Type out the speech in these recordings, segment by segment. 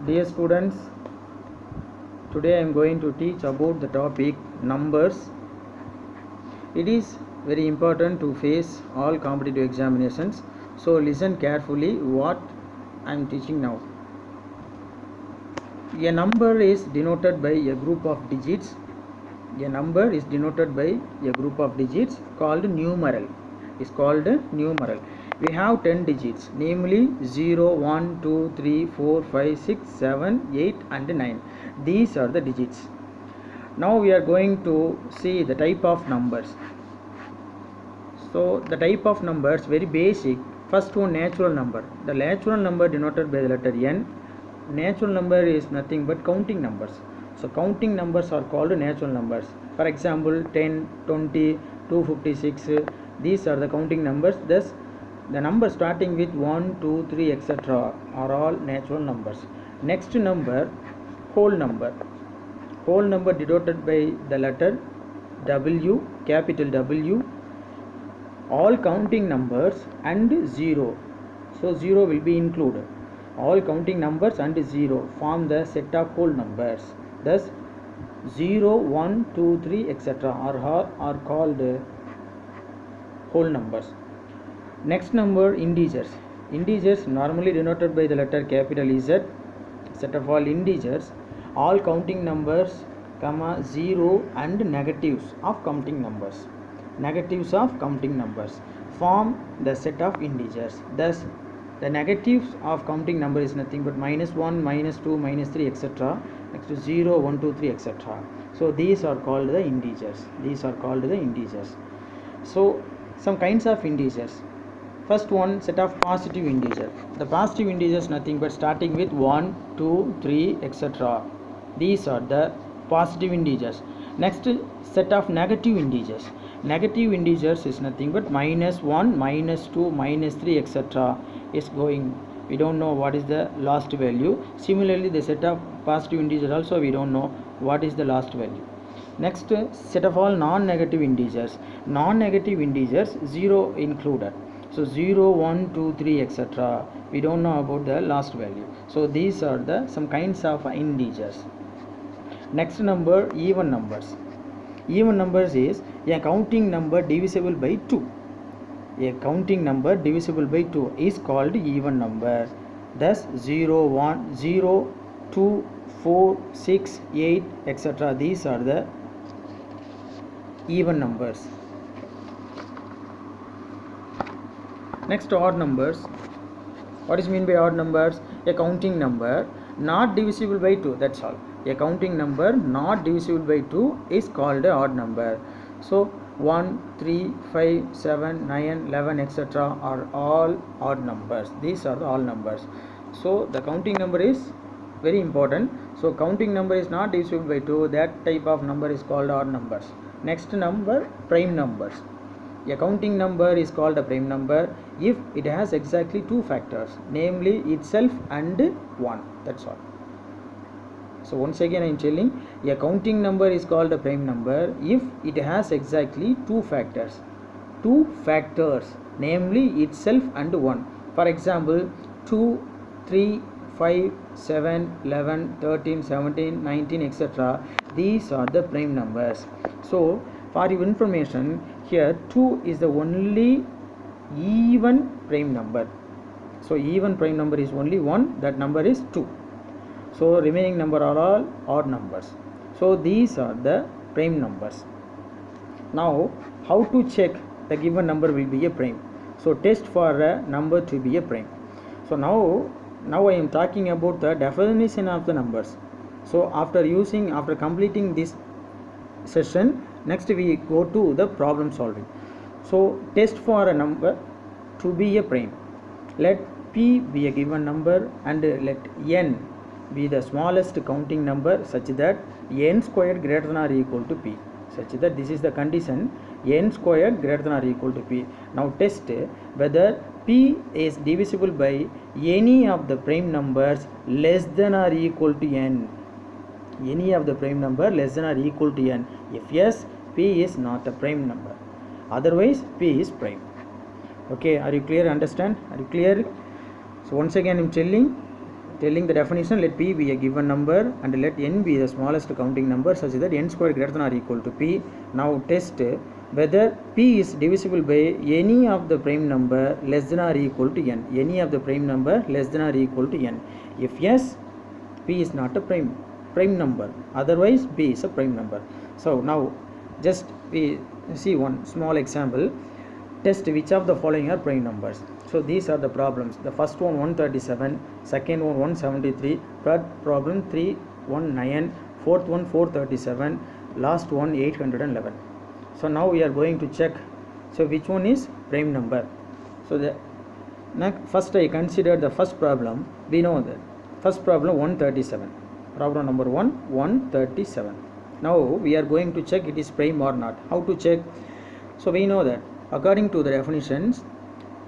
Dear students, today I am going to teach about the topic numbers. It is very important to face all competitive examinations, so listen carefully what I am teaching now. A number is denoted by a group of digits. A number is denoted by a group of digits called numeral. Is called numeral. We have 10 digits, namely 0, 1, 2, 3, 4, 5, 6, 7, 8 and 9. These are the digits. Now we are going to see the type of numbers. So the type of numbers, very basic. First one, natural number. The natural number denoted by the letter N. Natural number is nothing but counting numbers. So counting numbers are called natural numbers. For example, 10, 20, 256. These are the counting numbers. Thus the numbers starting with 1, 2, 3, etc. are all natural numbers. Next number, whole number. Whole number denoted by the letter W, capital W. All counting numbers and 0. So 0 will be included. All counting numbers and 0 form the set of whole numbers. Thus 0, 1, 2, 3, etc. are called whole numbers. Next number, integers. Integers normally denoted by the letter capital Z. Set of all integers, all counting numbers, comma 0 and negatives of counting numbers. Negatives of counting numbers form the set of integers. Thus the negatives of counting number is nothing but -1, -2, -3, etc. Next to 0, 1, 2, 3, etc. So these are called the integers. These are called the integers. So some kinds of integers. First one, set of positive integers. The positive integers nothing but starting with 1, 2, 3, etc. These are the positive integers. Next, set of negative integers. Negative integers is nothing but -1, -2, -3, etc. is going. We don't know what is the last value. Similarly, the set of positive integers also we don't know what is the last value. Next, set of all non-negative integers. Non-negative integers 0 included. So 0, 1, 2, 3, etc. We don't know about the last value. So these are the some kinds of integers. Next number, even numbers. Even numbers is a counting number divisible by 2. A counting number divisible by 2 is called even number. Thus 0, 1, 0, 2, 4, 6, 8, etc. These are the even numbers. Next, odd numbers. What is mean by odd numbers? A counting number not divisible by 2. That's all. A counting number not divisible by 2 is called an odd number. So 1, 3, 5, 7, 9, 11, etc. are all odd numbers. These are the all numbers. So the counting number is very important. So counting number is not divisible by 2. That type of number is called odd numbers. Next number, prime numbers. A counting number is called a prime number if it has exactly two factors, namely itself and 1. That's all. So once again I am telling, a counting number is called a prime number if it has exactly two factors. Two factors, namely itself and 1. For example, 2, 3, 5, 7, 11, 13, 17, 19, etc. These are the prime numbers. So for your information, here 2 is the only even prime number. So even prime number is only 1, that number is 2. So remaining number are all odd numbers. So these are the prime numbers. Now how to check the given number will be a prime? So test for a number to be a prime. So now I am talking about the definition of the numbers. So after completing this session, next we go to the problem solving. So test for a number to be a prime. Let p be a given number and let n be the smallest counting number such that n squared greater than or equal to p. Such that this is the condition, n squared greater than or equal to p. Now test whether p is divisible by any of the prime numbers less than or equal to n. Any of the prime number less than or equal to n. If yes, p is not a prime number. Otherwise, p is prime. Okay, are you clear? Understand? Are you clear? So once again I am telling, telling the definition, let p be a given number and let n be the smallest counting number such that n squared greater than or equal to p. Now test whether p is divisible by any of the prime number less than or equal to n. Any of the prime number less than or equal to n. If yes, p is not a prime number, otherwise p is a prime number. So now just we see one small example. Test which of the following are prime numbers. So these are the problems. The first one 137, second one 173, third problem 319, fourth one 437, last one 811. So now we are going to check, so which one is prime number. So the first I consider the first problem. We know that first problem 137, problem number 137. Now we are going to check it is prime or not. How to check? So we know that according to the definitions,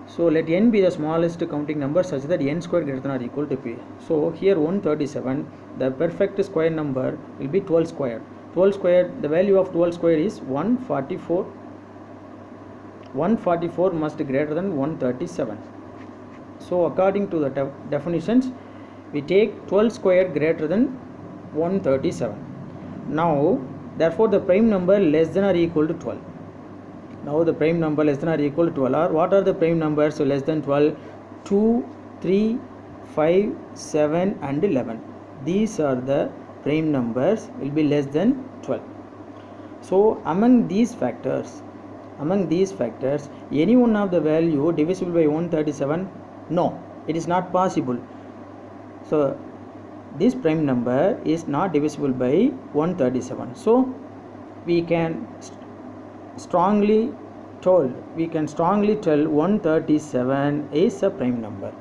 so let n be the smallest counting number such that n squared greater than or equal to p. So here 137, the perfect square number will be 12 squared. 12 squared, the value of 12 squared is 144. 144 must be greater than 137. So according to the definitions, we take 12 squared greater than 137. Now therefore the prime number less than or equal to 12. Now the prime number less than or equal to 12 are, what are the prime numbers? So less than 12, 2, 3, 5, 7 and 11. These are the prime numbers will be less than 12. So among these factors, any one of the value divisible by 137? No, it is not possible. So this prime number is not divisible by 137. So we can strongly tell 137 is a prime number.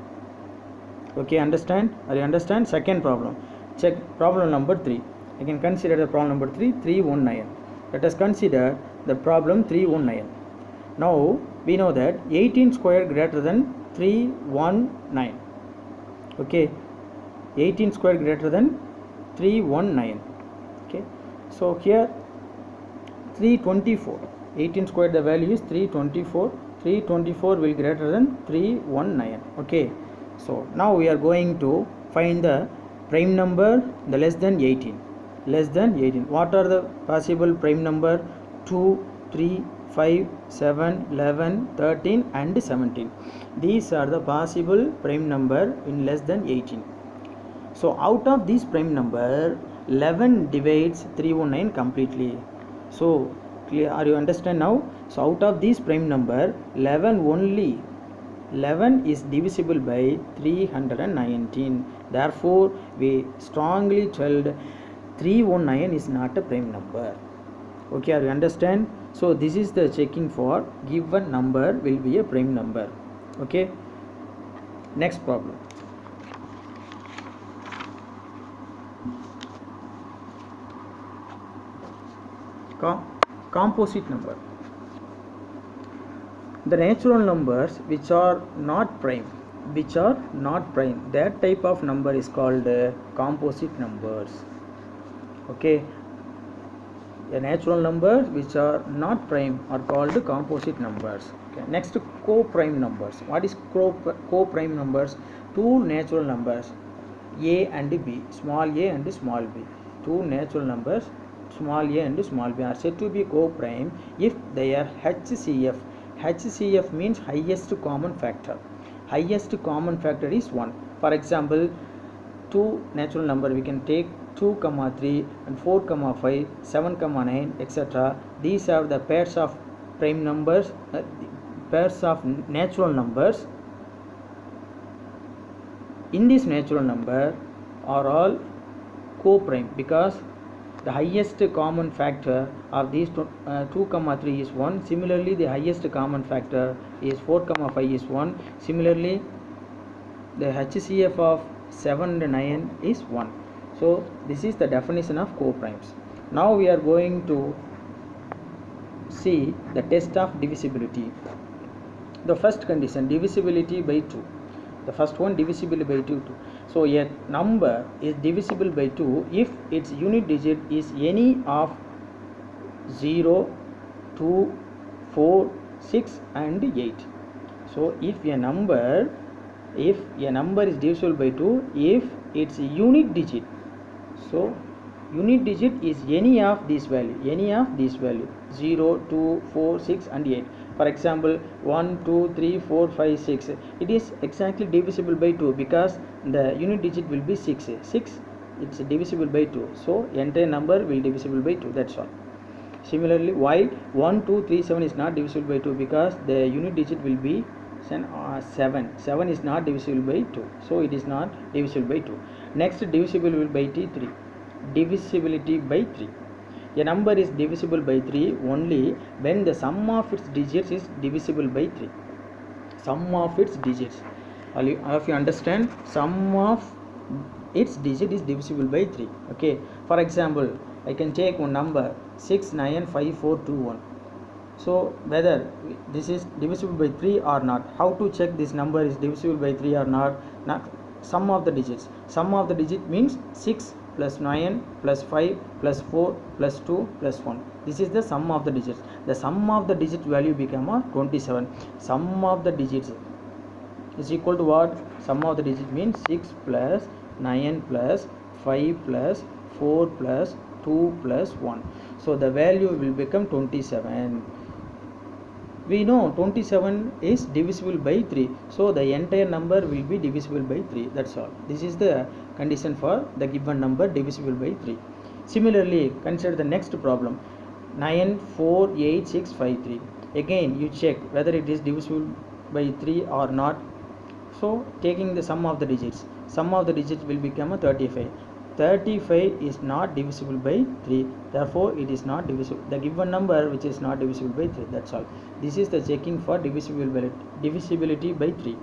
Okay, understand? Are you understand? Second problem. Check problem number 3. I can consider the problem number 3, 319. Let us consider the problem 319. Now we know that 18 squared greater than 319. Okay, 18 squared greater than 319. Okay, so here 324. 18 squared, the value is 324. 324 will greater than 319. Okay, so now we are going to find the prime number, the less than 18. What are the possible prime number? 2, 3, 5, 7, 11, 13 and 17. These are the possible prime number in less than 18. So out of this prime number, 11 divides 319 completely. So clear? Are you understand now? So out of this prime number, 11 is divisible by 319. Therefore we strongly told 319 is not a prime number. Okay, are you understand? So this is the checking for given number will be a prime number. Okay, next problem. Composite number. The natural numbers which are not prime, that type of number is called composite numbers. Okay, the natural numbers which are not prime are called composite numbers. Okay, next, co-prime numbers. What is co-prime numbers? Two natural numbers a and b, small a and small b. Two natural numbers small a and small b are said to be co-prime if they are HCF. HCF means highest common factor. Highest common factor is 1. For example, two natural number we can take 2, 3 and 4, 5, 7, 9, etc. These are the pairs of prime numbers, pairs of natural numbers. In this natural number are all co-prime because the highest common factor of these 2, 3 is 1. Similarly, the highest common factor is 4, 5 is 1. Similarly, the HCF of 7 and 9 is 1. So this is the definition of co-primes. Now we are going to see the test of divisibility. The first condition, divisibility by 2. The first one, divisibility by 2. So a number is divisible by 2 if its unit digit is any of 0, 2, 4, 6 and 8. So if a number if a number is divisible by 2 if its unit digit. So unit digit is any of these value 0, 2, 4, 6 and 8. For example 1, 2, 3, 4, 5, 6, it is exactly divisible by 2 because the unit digit will be 6. It's divisible by 2, so entire number will divisible by 2, that's all. Similarly, while 1, 2, 3, 7 is not divisible by 2 because the unit digit will be 7. 7 is not divisible by 2, so it is not divisible by 2. Next, divisible by 3. Divisibility by 3. A number is divisible by 3 only when the sum of its digits is divisible by 3. Sum of its digits. All of you understand? Sum of its digit is divisible by 3. Okay. For example, I can take one number 695421. So whether this is divisible by 3 or not, how to check this number is divisible by 3 or not? Sum of the digits. Sum of the digit means 6 plus 9 plus 5 plus 4 plus 2 plus 1. This is the sum of the digits. The sum of the digit value become a 27. Sum of the digits is equal to what? Sum of the digit means 6 plus 9 plus 5 plus 4 plus 2 plus 1. So the value will become 27. We know 27 is divisible by 3, so the entire number will be divisible by 3, that's all. This is the condition for the given number divisible by 3. Similarly, consider the next problem 948653. Again you check whether it is divisible by 3 or not. So taking the sum of the digits will become a 35. 35 is not divisible by 3, therefore it is not divisible. The given number which is not divisible by 3, that's all. This is the checking for divisibility by 3.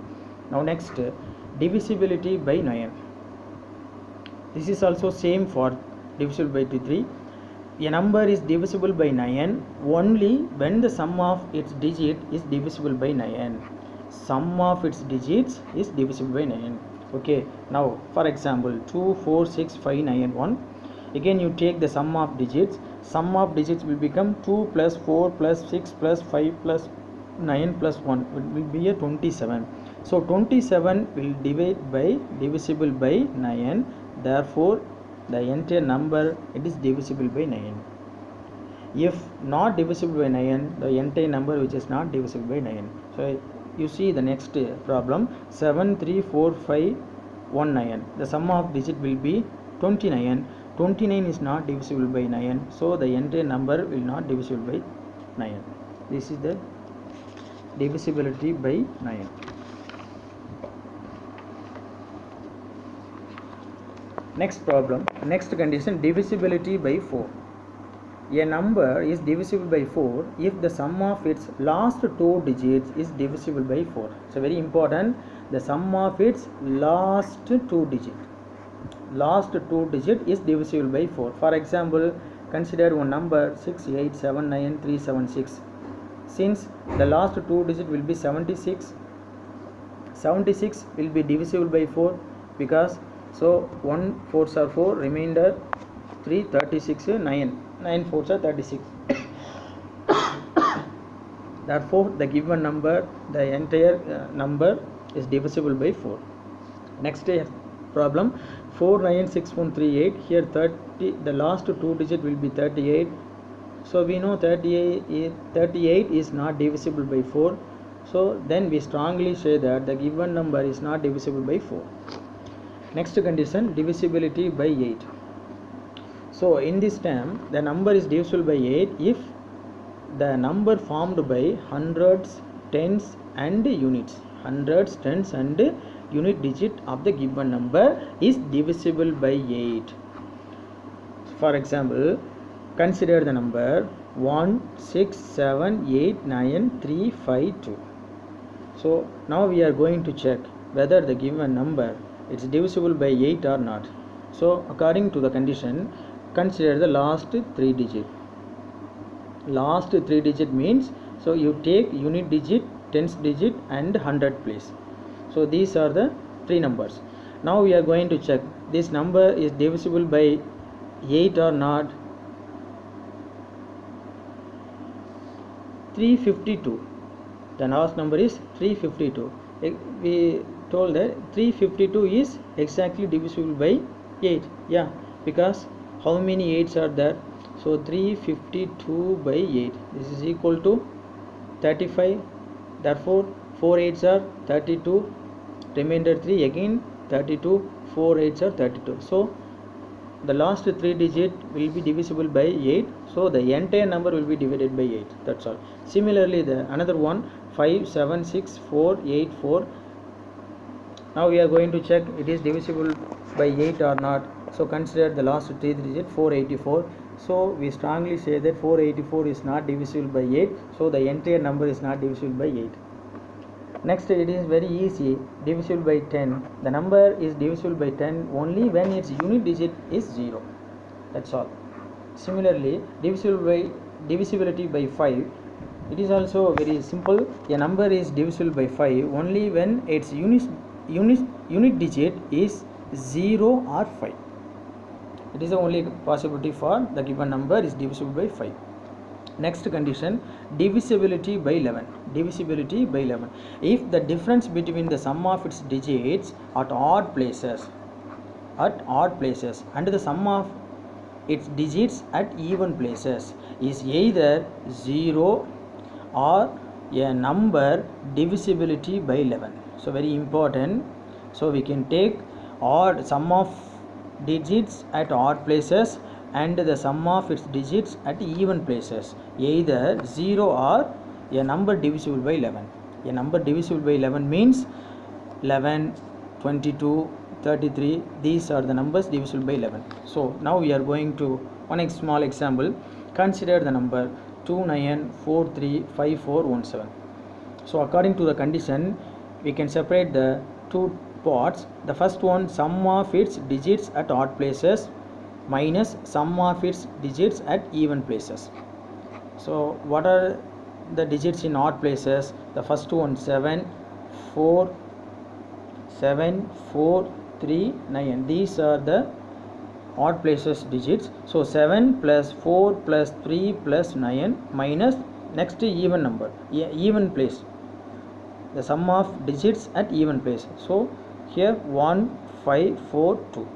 Now next, divisibility by 9. This is also same for divisible by 3. A number is divisible by 9 only when the sum of its digit is divisible by 9. Sum of its digits is divisible by 9. Okay, now for example 2, 4, 6, 5, 9, 1. Again you take the sum of digits. Sum of digits will become 2 plus 4 plus 6 plus 5 plus 9 plus 1 will be a 27. So 27 will divisible by 9. Therefore the entire number it is divisible by 9. If not divisible by 9, the entire number which is not divisible by 9. So you see the next problem 73459. The sum of digit will be 29. 29 is not divisible by 9, so the entire number will not divisible by 9. This is the divisibility by 9. Next problem, next condition, divisibility by 4. A number is divisible by 4 if the sum of its last 2 digits is divisible by 4. So very important, the sum of its last 2 digit is divisible by 4. For example, consider one number 6879376. Since the last 2 digit will be 76 will be divisible by 4 because so 1 4s are 4, remainder 3, 36, 9 4s are 36. Therefore the given number, the entire number is divisible by 4. Next problem 496138. Here 30, the last 2 digit will be 38. So we know 38 is not divisible by 4. So then we strongly say that the given number is not divisible by 4. Next condition, divisibility by 8. So in this term the number is divisible by 8 if the number formed by hundreds, tens and units. Hundreds, tens and unit digit of the given number is divisible by 8. For example, consider the number 1678935 So now we are going to check whether the given number is divisible by 8 or not. So according to the condition, consider the last 3 digit. Last 3 digit means, so you take unit digit, tens digit and 100 place. So these are the 3 numbers. Now we are going to check this number is divisible by 8 or not. 352. The last number is 352. told that 352 is exactly divisible by 8. Yeah, because how many 8s are there? So 352 by 8, this is equal to 35. Therefore 4 8s are 32, remainder 3 again 32, 4 8s are 32. So the last 3 digit will be divisible by 8, so the entire number will be divided by 8. That's all. Similarly, the another one 5 7 6 4 8 4. Now we are going to check it is divisible by 8 or not. So consider the last 3 digit 484. So we strongly say that 484 is not divisible by 8, so the entire number is not divisible by 8. Next, it is very easy, divisible by 10. The number is divisible by 10 only when its unit digit is 0. That's all. Similarly, divisibility by 5, it is also very simple. A number is divisible by 5 only when its unit digit is 0 or 5. It is the only possibility for the given number is divisible by 5. Next condition, divisibility by 11. Divisibility by 11. If the difference between the sum of its digits at odd places and the sum of its digits at even places is either 0 or a number, divisibility by 11. So very important. So we can take odd sum of digits at odd places and the sum of its digits at even places, either 0 or a number divisible by 11. A number divisible by 11 means 11, 22, 33. These are the numbers divisible by 11. So now we are going to one small example. Consider the number 29435417. So according to the condition, we can separate the two parts. The first one, sum of its digits at odd places minus sum of its digits at even places. So what are the digits in odd places? The first one 7 4 3 9. These are the odd places digits. So 7 plus 4 plus 3 plus 9 minus next even number, even place, the sum of digits at even place. So here 1542.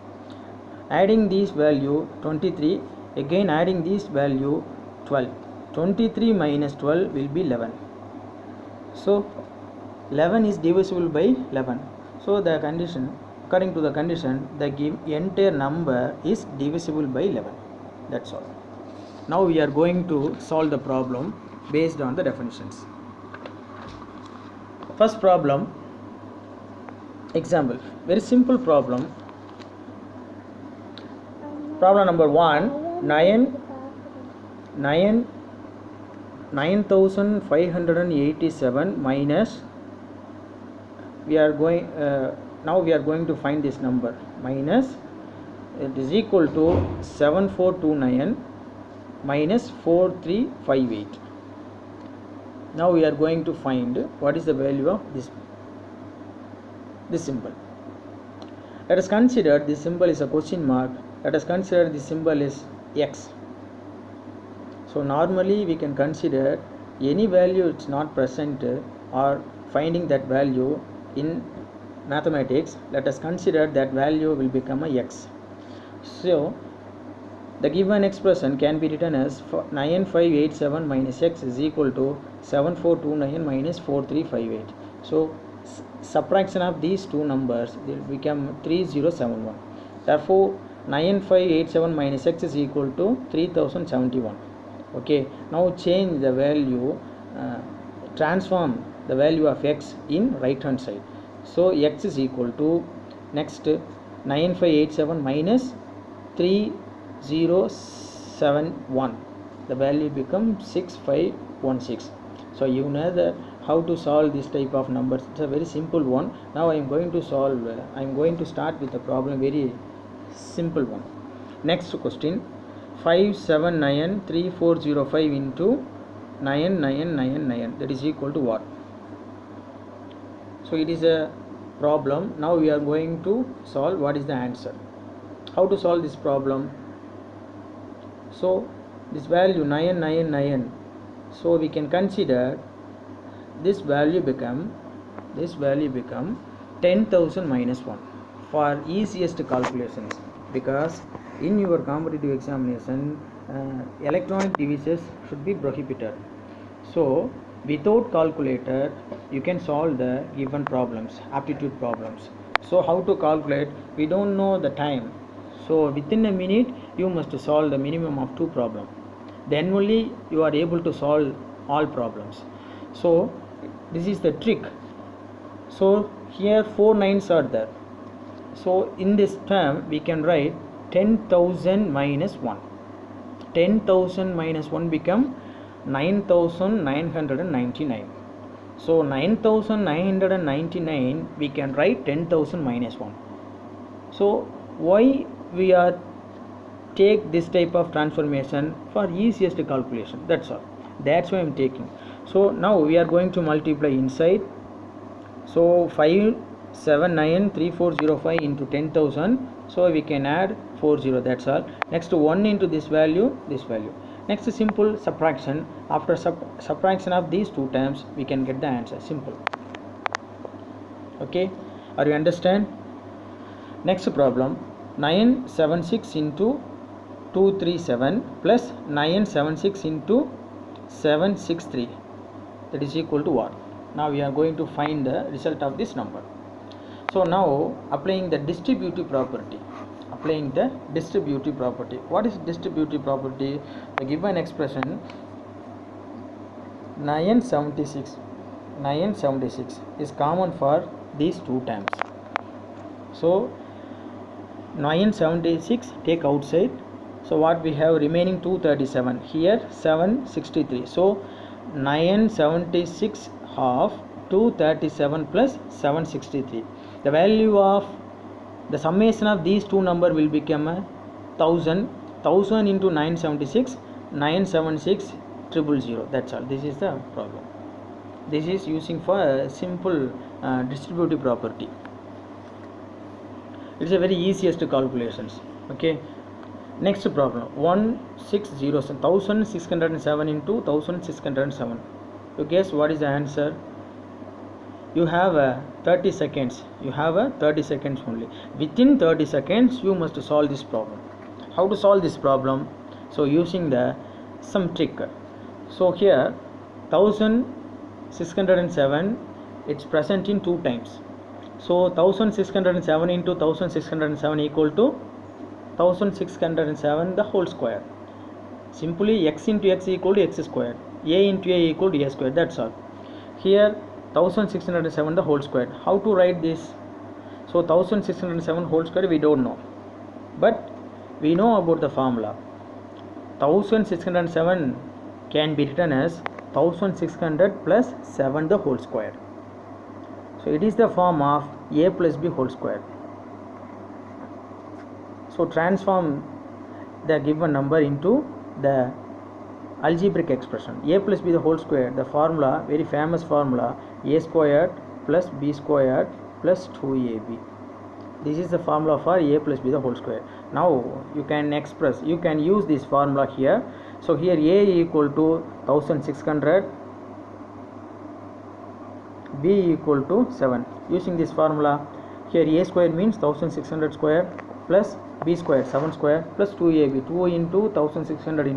Adding this value 23, again adding this value 12. 23 minus 12 will be 11. So 11 is divisible by 11. So the condition, according to the condition, the entire number is divisible by 11. That's all. Now we are going to solve the problem based on the definitions. First problem, example, very simple problem. Problem number 1, 9587 minus, we are going now we are going to find this number, minus, it is equal to 7429 minus 4358. Now we are going to find what is the value of this symbol. Let us consider this symbol is a question mark. Let us consider this symbol is x. So normally we can consider any value it's not present or finding that value in mathematics. Let us consider that value will become a x. So the given expression can be written as 9587 minus x is equal to 7429 minus 4358. So subtraction of these two numbers will become 3071. Therefore 9587 minus x is equal to 3071. Okay, now change the value, transform the value of x in right hand side. So x is equal to, next, 9587 minus 3071, the value becomes 6516. So you know that how to solve this type of numbers. It's a very simple one. Now I am going to solve, I am going to start with the problem, very simple one. Next question, 5793405 into 9999, that is equal to what? So it is a problem. Now we are going to solve what is the answer. How to solve this problem? So this value 999, so we can consider this value become 10,000 minus 1 for easiest calculations, because in your competitive examination electronic devices should be prohibited. So without calculator you can solve the given problems, aptitude problems. So how to calculate? We don't know the time, so within a minute you must solve the minimum of 2 problems, then only you are able to solve all problems. So this is the trick. So here 4 9s are there, so in this term we can write 10,000 minus 1. 10,000 minus 1 become 9,999. So 9,999 we can write 10,000 minus 1. So why we are take this type of transformation? For easiest calculation, that's all. That's why I am taking. So now we are going to multiply inside. So 5793405 into 10,000, so we can add 40, that's all. Next 1 into this value, this value. Next simple subtraction. After subtraction of these two terms we can get the answer. Simple. Okay, are you understand? Next problem, 976 into 237 plus 976 into 763, that is equal to what? Now we are going to find the result of this number. So now applying the distributive property. What is distributive property? The given expression 976 is common for these two terms. So 976 take outside, so what we have remaining 237, here 763. So 976 half 237 plus 763, the value of the summation of these two number will become 1000 into 976, 976,000, that's all. This is the problem. This is using for a simple distributive property. It's a very easiest calculations. Okay, next problem, 1607 into 1607. You guess what is the answer? You have 30 seconds. Only. Within 30 seconds you must solve this problem. How to solve this problem? So using some trick. So here 1607, it's present in 2 times. So 1607 into 1607 equal to 1607 the whole square. Simply x into x equal to x square, a into a equal to a square, that's all. Here 1607 the whole square. How to write this? So 1607 whole square we don't know, but we know about the formula. 1607 can be written as 1600 plus 7 the whole square. So it is the form of a plus b whole square. So transform the given number into the algebraic expression. A plus b the whole square, the formula, very famous formula, a squared plus b squared plus 2ab. This is the formula for a plus b the whole square. Now you can use this formula here. So here a equal to 1600, b equal to 7. Using this formula, here a square means 1600 square plus b square 7 square plus 2ab, 2 into 1600 into